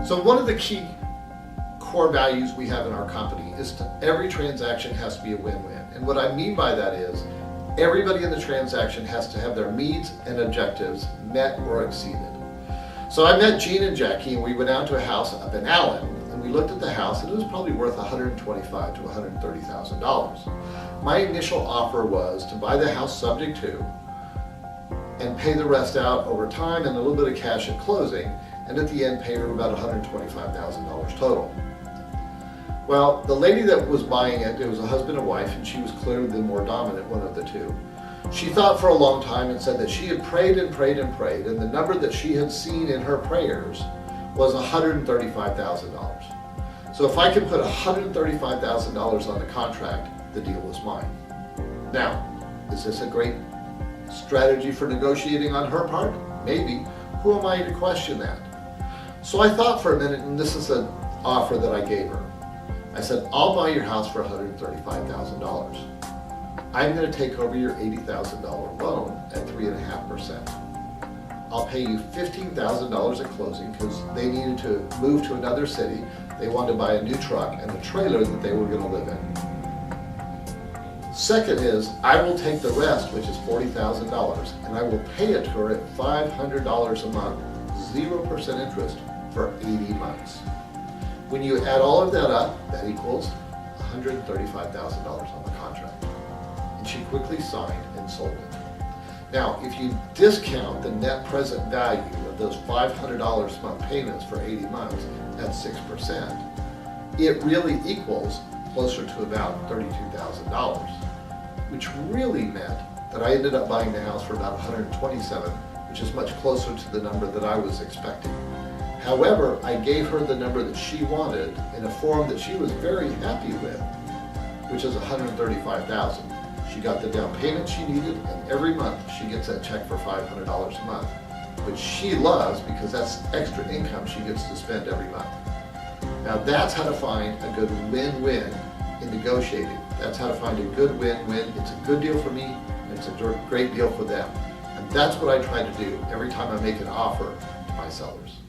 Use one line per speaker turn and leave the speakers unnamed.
So one of the key core values we have in our company is every transaction has to be a win-win. And what I mean by that is everybody in the transaction has to have their needs and objectives met or exceeded. So I met Gene and Jackie and we went out to a house up in Allen and we looked at the house and it was probably worth $125,000 to $130,000. My initial offer was to buy the house subject to and pay the rest out over time and a little bit of cash at closing, and at the end pay her about $125,000 total. Well, the lady that was buying it, it was a husband and wife, and she was clearly the more dominant one of the two. She thought for a long time and said that she had prayed and prayed and prayed, and the number that she had seen in her prayers was $135,000. So if I could put $135,000 on the contract, the deal was mine. Now, is this a great strategy for negotiating on her part? Maybe. Who am I to question that? So I thought for a minute, and this is an offer that I gave her. I said, I'll buy your house for $135,000. I'm going to take over your $80,000 loan at 3.5%. I'll pay you $15,000 at closing because they needed to move to another city. They wanted to buy a new truck and a trailer that they were going to live in. Second is, I will take the rest, which is $40,000, and I will pay it to her at $500 a month, 0% interest for 80 months. When you add all of that up, that equals $135,000 on the contract. And she quickly signed and sold it. Now, if you discount the net present value of those $500 a month payments for 80 months at 6%, it really equals closer to about $32,000, which really meant that I ended up buying the house for about $127,000, which is much closer to the number that I was expecting. However, I gave her the number that she wanted in a form that she was very happy with, which is $135,000. She got the down payment she needed, and every month she gets that check for $500 a month, which she loves because that's extra income she gets to spend every month. Now that's how to find a good win-win in negotiating. That's how to find a good win-win. It's a good deal for me, and it's a great deal for them. And that's what I try to do every time I make an offer to my sellers.